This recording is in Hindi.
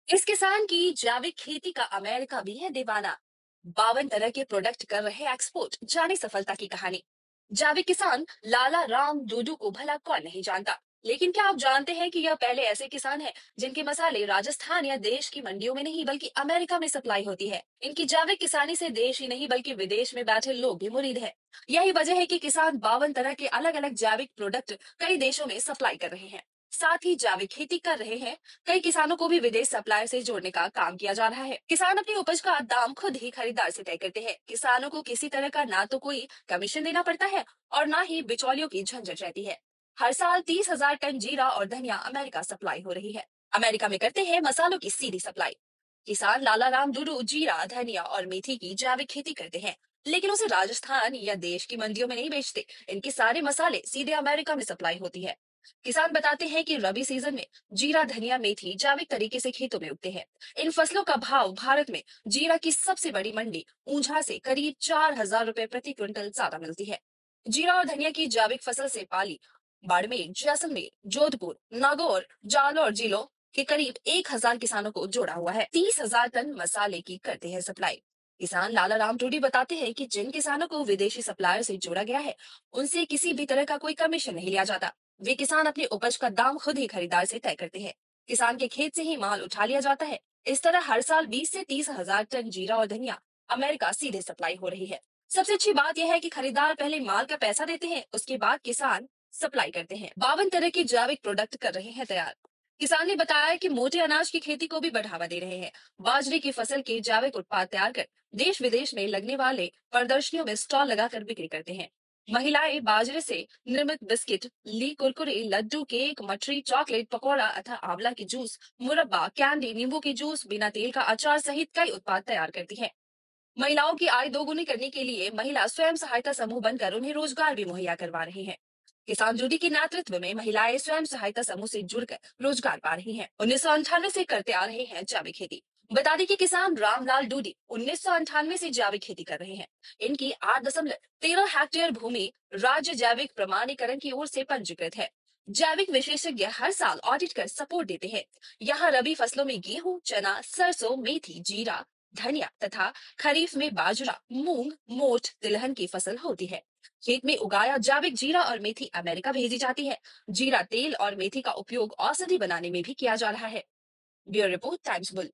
इस किसान की जैविक खेती का अमेरिका भी है दीवाना। 52 तरह के प्रोडक्ट कर रहे एक्सपोर्ट, जाने सफलता की कहानी। जैविक किसान लाला राम डूडू को भला कौन नहीं जानता, लेकिन क्या आप जानते हैं कि यह पहले ऐसे किसान हैं जिनके मसाले राजस्थान या देश की मंडियों में नहीं बल्कि अमेरिका में सप्लाई होती है। इनकी जैविक किसानी से देश ही नहीं बल्कि विदेश में बैठे लोग भी मुरीद है। यही वजह है कि किसान 52 तरह के अलग अलग जैविक प्रोडक्ट कई देशों में सप्लाई कर रहे हैं। साथ ही जैविक खेती कर रहे हैं। कई किसानों को भी विदेश सप्लायर से जोड़ने का काम किया जा रहा है। किसान अपनी उपज का दाम खुद ही खरीदार से तय करते हैं। किसानों को किसी तरह का ना तो कोई कमीशन देना पड़ता है और ना ही बिचौलियों की झंझट रहती है। हर साल 30,000 टन जीरा और धनिया अमेरिका सप्लाई हो रही है। अमेरिका में करते हैं मसालों की सीधी सप्लाई। किसान लाला राम डूडू जीरा, धनिया और मेथी की जैविक खेती करते हैं, लेकिन उसे राजस्थान या देश की मंडियों में नहीं बेचते। इनके सारे मसाले सीधे अमेरिका में सप्लाई होती है। किसान बताते हैं कि रबी सीजन में जीरा, धनिया, मेथी जैविक तरीके से खेतों में उगते हैं। इन फसलों का भाव भारत में जीरा की सबसे बड़ी मंडी ऊंझा से करीब 4,000 रुपए प्रति क्विंटल ज्यादा मिलती है। जीरा और धनिया की जैविक फसल से पाली, बाड़मेर, जैसलमेर, जोधपुर, नागौर, जालौर जिलों के करीब 1,000 किसानों को जोड़ा हुआ है। 30,000 टन मसाले की करते हैं सप्लाई। किसान लाला राम टूडी बताते हैं कि जिन किसानों को विदेशी सप्लायर से जोड़ा गया है, उनसे किसी भी तरह का कोई कमीशन नहीं लिया जाता। वे किसान अपनी उपज का दाम खुद ही खरीदार से तय करते हैं। किसान के खेत से ही माल उठा लिया जाता है। इस तरह हर साल 20 से 30,000 टन जीरा और धनिया अमेरिका सीधे सप्लाई हो रही है। सबसे अच्छी बात यह है कि खरीदार पहले माल का पैसा देते हैं, उसके बाद किसान सप्लाई करते हैं। 52 तरह के जैविक प्रोडक्ट कर रहे हैं तैयार। किसान ने बताया कि मोटे अनाज की खेती को भी बढ़ावा दे रहे हैं। बाजरे की फसल के जैविक उत्पाद तैयार कर देश विदेश में लगने वाले प्रदर्शनियों में स्टॉल लगाकर बिक्री करते हैं। महिलाएं बाजरे से निर्मित बिस्किट, ली, कुरकुरे, लड्डू, केक, मठरी, चॉकलेट, पकौड़ा अथवा आंवला की जूस, मुरब्बा, कैंडी, नींबू की जूस, बिना तेल का अचार सहित कई उत्पाद तैयार करती हैं। महिलाओं की आय दोगुनी करने के लिए महिला स्वयं सहायता समूह बनकर उन्हें रोजगार भी मुहैया करवा रही हैं। किसान जूडी के नेतृत्व में महिलाएं स्वयं सहायता समूह से जुड़कर रोजगार पा रही हैं। 1998 से करते आ रहे हैं जैविक खेती। बता दें कि किसान रामलाल डूडी 1998 से जैविक खेती कर रहे हैं। इनकी 8.13 हेक्टेयर भूमि राज्य जैविक प्रमाणीकरण की ओर से पंजीकृत है। जैविक विशेषज्ञ हर साल ऑडिट कर सपोर्ट देते हैं। यहाँ रबी फसलों में गेहूं, चना, सरसों, मेथी, जीरा, धनिया तथा खरीफ में बाजरा, मूंग, मोठ, तिलहन की फसल होती है। खेत में उगाया जैविक जीरा और मेथी अमेरिका भेजी जाती है। जीरा तेल और मेथी का उपयोग औषधि बनाने में भी किया जा रहा है। Bureau report, times bull.